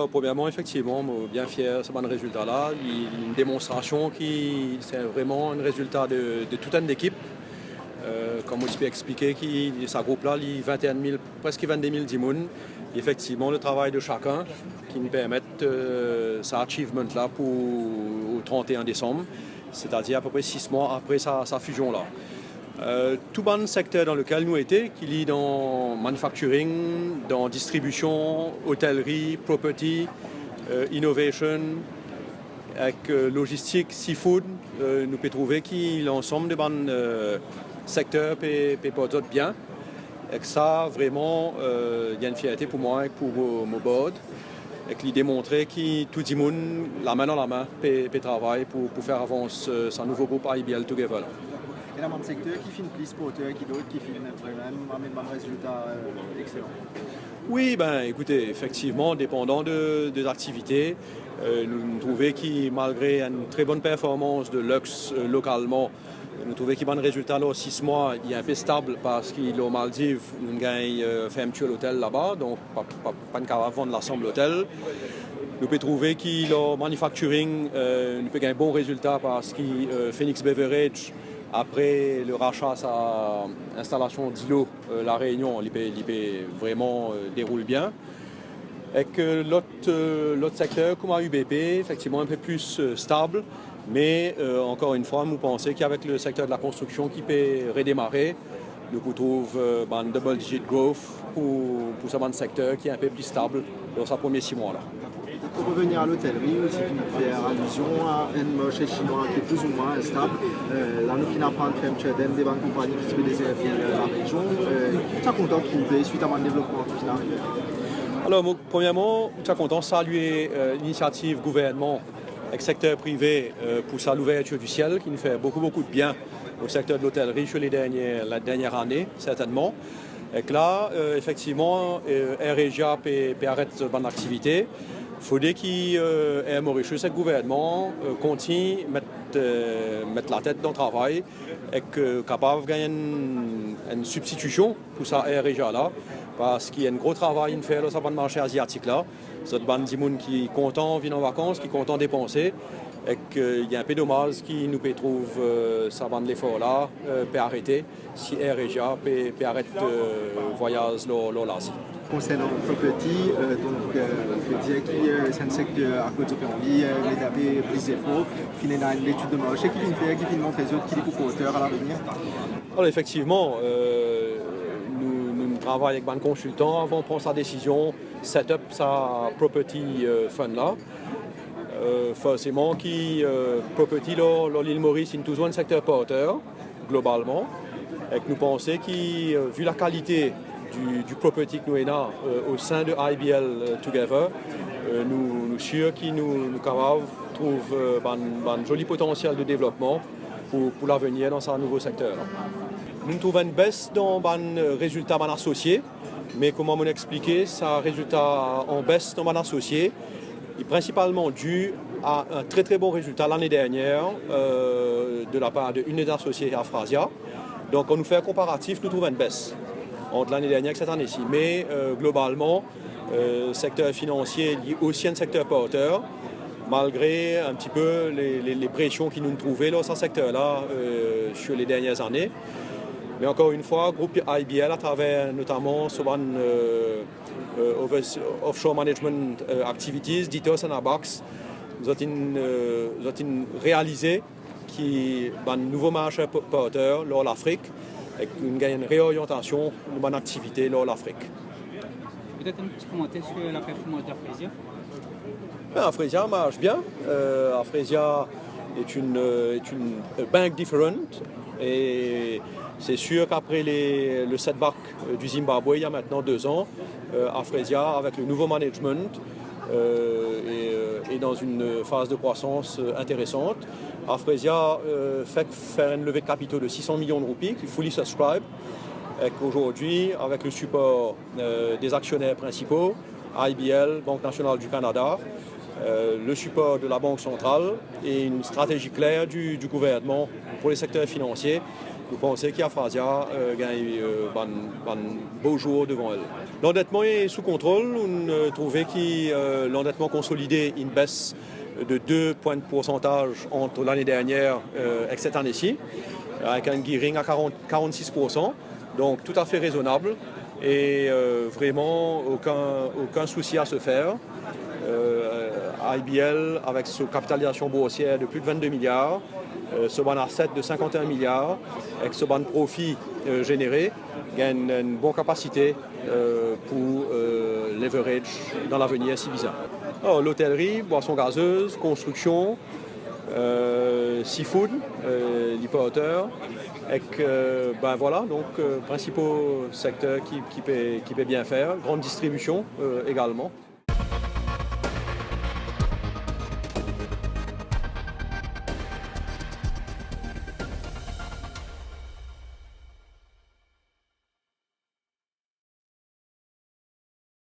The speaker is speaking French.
Alors, premièrement, effectivement, je suis bien fier de ce bon résultat-là. Il y a une démonstration qui c'est vraiment un résultat de toute une équipe. Comme je peux expliquer, ce groupe-là, il y a 21 000, presque 22 000 dimoun. Effectivement, le travail de chacun qui nous permet cet achievement-là pour au 31 décembre, c'est-à-dire à peu près 6 mois après sa fusion-là. Tout le secteur dans lequel nous étions, qu'il y ait dans manufacturing, dans distribution, hôtellerie, property, innovation, avec logistique, seafood, nous pouvons trouver que l'ensemble de secteurs peut porter bien. Et que ça, vraiment, il y a une fierté pour moi et pour mon board. Et qu'il démontrer que tout le monde, la main dans la main, peut travailler pour faire avancer ce nouveau groupe IBL Together. Il y a un secteur qui fait plus porteur qui d'autres qui fait vraiment un résultat excellent. Oui, écoutez, effectivement, dépendant des activités, nous trouvons que malgré une très bonne performance de Lux localement, nous trouvons qu'il y a un résultat là, 6 mois, il est un peu stable parce qu'aux Maldives, nous avons fait un petit hôtel là-bas, donc pas une caravane de l'ensemble de l'hôtel. Nous pouvons trouver qu'il le manufacturing, nous pouvons gagner un bon résultat parce que Phoenix Beverage, après le rachat, sa installation d'îlot, la Réunion, il peut vraiment déroule bien. Et que l'autre secteur, comme à UBP, effectivement un peu plus stable, mais encore une fois, nous pensons qu'avec le secteur de la construction qui peut redémarrer, nous retrouvons un double-digit growth pour ce secteur qui est un peu plus stable dans sa première 6 mois. Là. Pour revenir à l'hôtellerie, aussi qui nous fait allusion à un marché chinois qui est plus ou moins stable. Là, nous n'avons pas des banques compagnies qui se déservent la région. Tu es content de trouver suite à mon développement final? Alors, premièrement, je suis content de saluer l'initiative gouvernement avec le secteur privé pour l'ouverture du ciel qui nous fait beaucoup de bien au secteur de l'hôtellerie sur la dernière année, certainement. Et que là, effectivement, Air Asia peut arrêter de bonne activité. Il faut dire qu'Air Mauritius et le gouvernement continue de mettre la tête dans le travail et capable de gagner une substitution pour ça Air Asia là. Parce qu'il y a un gros travail à faire dans ce marché asiatique là. C'est des gens qui sont contents de venir en vacances, qui sont contents de dépenser. Et qu'il y a un peu dommage qu'ils nous trouvent ça bande l'effort là, peut arrêter si Air Asia peut arrêter le voyage dans l'Asie. Concernant Property, donc je dirais que c'est un secteur à côté de l'envie, mais d'avoir plus d'efforts, qui est dans une étude de marché qui vient faire, qui vient montrer les autres, qui est pour porteur à l'avenir. Alors effectivement, nous travaillons avec un consultant avant de prendre sa décision, set up sa property fund là. Forcément, property là, l'île Maurice, c'est toujours un secteur porteur globalement, et que nous pensons que vu la qualité du property que nous avons au sein de IBL Together, nous sommes sûrs que nous capables de trouver un joli potentiel de développement pour l'avenir dans ce nouveau secteur. Nous trouvons une baisse dans les résultats de associés, mais comme on expliqué, ça résultat en baisse dans les associés est principalement dû à un très bon résultat l'année dernière de la part d'une des associées à Phrasia. Donc on nous fait un comparatif, nous trouvons une baisse entre l'année dernière et cette année-ci. Mais globalement, le secteur financier est aussi un secteur porteur, malgré un petit peu les pressions qui nous trouvaient dans ce secteur-là sur les dernières années. Mais encore une fois, le groupe IBL, à travers notamment offshore management activities, DITOS et ABAX, nous avons réalisé qu'il y a un nouveau marché porteur dans l'Afrique et qu'on gagne une réorientation de mon activité dans l'Afrique. Peut-être un petit commentaire sur la performance d'Afresia? Afresia marche bien. Afresia est une banque différente et c'est sûr qu'après le setback du Zimbabwe il y a maintenant 2 ans, Afresia avec le nouveau management est dans une phase de croissance intéressante. Afresia fait faire une levée de capitaux de 600 millions de roupies, qui est fully subscribed. Et qu'aujourd'hui, avec le support des actionnaires principaux, IBL, Banque nationale du Canada, le support de la Banque centrale et une stratégie claire du gouvernement pour les secteurs financiers. Nous pensons qu'Afrasia gagne un beau jour devant elle. L'endettement est sous contrôle. On trouvait que l'endettement consolidé une baisse de 2 points de pourcentage entre l'année dernière et cette année-ci, avec un gearing à 46%, donc tout à fait raisonnable et vraiment aucun souci à se faire. IBL, avec sa capitalisation boursière de plus de 22 milliards, ce bon asset de 51 milliards, avec ce bon profit généré, gagne une bonne capacité pour leverage dans l'avenir si bizarre. L'hôtellerie, boissons gazeuses, construction, seafood, l'hyper-hauteur, et voilà, donc principaux secteurs qui peut bien faire, grande distribution également.